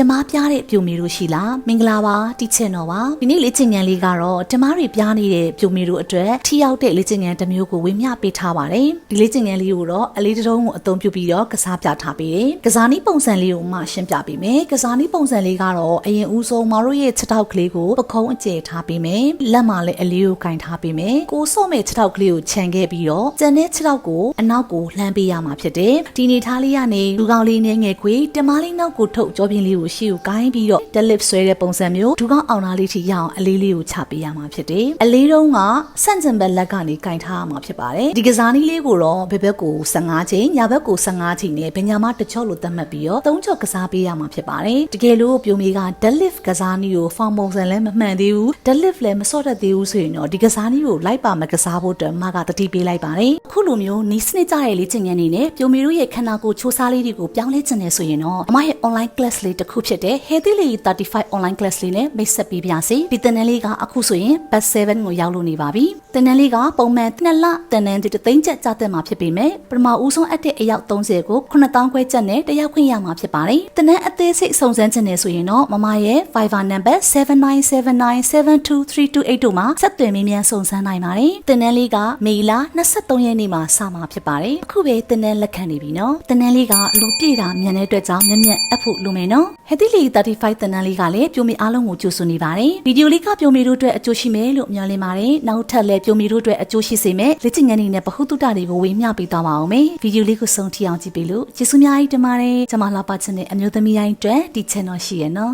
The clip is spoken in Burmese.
တမားပြတဲ့ပြိုမီတို့ရှိလားမင်္ဂလာပါတီချင်တော်ပါဒီနေ့လေ့ကျင့်ခန်းလေးကတော့တမားတွေပြားနေတဲ့ပြိုမီတို့အတွက်ထိရောက်တဲ့လေ့ကျင့်ခန်းတစ်မျိုးကိုဝေမျှပေးထားပါတယ်ဒီလေ့ကျင့်ခန်းလေးကိုတော့အလေးတုံးကိုအသုံးပြုပြီးတော့ကစားပြထားပေးတယ်ကစားနည်းပုံစံလေးကိုမှရှင်းပြပေးမယ်ကစားနည်းပုံစံလေးကတော့အရင်ဦးဆုံးမတို့ရဲ့ခြေထောက်ကလေးကိုပခုံးအကျယ်ထားပေးမယ်လက်မှာလည်းအလေးကိုကင်ထားပေးမယ်ကိုစော့မဲ့ခြေထောက်ကလေးကိုခြံခဲ့ပြီးတော့ကျန်တဲ့ခြေထောက်ကိုအနောက်ကိုလှမ်းပေးရမှာဖြစ်တယ်ဒီနေထားလေးကနေလူကောင်းလေးနဲ့ငယ်ခွေတမားလေးနောက်ကိုထုတ်ကြောပြင်းလေးကိုရှေ့ကိုကိုင်းပြီးတော့ deadlift ဆွဲတဲ့ပုံစံမျိုးဒူကောင်းအောင်သားလေးထိရအောင်အလေးလေးကိုချပေးရမှာဖြစ်တယ်အလေးတုံးကဆန့်ကျင်ဘက်လက်ကနေကင်ထားရမှာဖြစ်ပါတယ်ဒီကစားနည်းလေးကိုတော့ဘယ်ဘက်ကို15ချိန်ညာဘက်ကို15ချိန်နဲ့ဘယ်ညာမှတစ်ချော့လို့သတ်မှတ်ပြီးတော့3ချော့ကစားပေးရမှာဖြစ်ပါတယ်တကယ်လို့ပြိုမီက deadlift ကစားနည်းကိုဖောင်ပုံစံလည်းမမှန်သေးဘူး deadlift လည်းမစော့တတ်သေးဘူးဆိုရင်တော့ဒီကစားနည်းကိုလိုက်ပါမကစားဖို့အတွက်မကတတိပေးလိုက်ပါတယ်အခုလိုမျိုးနီးစနစ်ကြတဲ့လေ့ကျင့်ခန်းနေနဲ့ပြိုမီတို့ရဲ့ခန္ဓာကိုယ်ချိုးစားလေးတွေကိုပြောင်းလဲခြင်းနဲ့ဆိုရင်တော့အမရဲ့ online class လေးတစ်ခုဖြစ်တဲ့ Healthy Lady 35 online class လေးနဲ့မိတ်ဆက်ပေးပါစေဒီသင်တန်းလေးကအခုဆိုရင် batch 7ကိုရောက်လို့နေပါပြီသင်တန်းလေးကပုံမှန်2လသင်တန်းတစ်သိန်းကျပ်ကြာတက်မှာဖြစ်ပေမဲ့ပထမဦးဆုံးအတဲ့အယောက်30ကို9000ခွဲကျပ်နဲ့တက်ရောက်ခွင့်ရမှာဖြစ်ပါတယ်သင်တန်းအသေးစိတ်စုံစမ်းခြင်းနဲ့ဆိုရင်တော့မမရဲ့ Viber number 7979723228တို့မှာဆက်သွယ်မေးမြန်းစုံစမ်းနိုင်ပါတယ်သင်တန်းလေးကမေလ23ရက်နေ့မှာစမှာဖြစ်ပါတယ်အခုပဲသင်တန်းလက်ခံနေပြီနော်သင်တန်းလေးကလူပြည့်တာမြန်တဲ့အတွက်ကြောင့်မြက်မြက်အပ်ဖို့လိုမယ်နော် Healthy Lady 35သင်တန်းလေးကလည်းပြိုမီအားလုံးကိုကြိုဆိုနေပါတယ်ဗီဒီယိုလေးကပြိုမီတို့အတွက်အကျိုးရှိမယ်လို့မျှော်လင့်ပါတယ်နောက်ထပ်လည်းပြိုမီတို့အတွက်အကျိုးရှိစေမယ်လေ့ကျင့်ခန်းတွေနဲ့ဗဟုသုတတွေကိုဝေမျှပေးသွားပါအောင်မယ်ဗီဒီယိုလေးကိုဆုံးထိအောင်ကြည့်ပေးလို့ကျေးဇူးများကြီးတင်ပါတယ်ကျွန်မလှပချင်တဲ့အမျိုးသမီးတိုင်းအတွက်ဒီ channel ရှိရနော်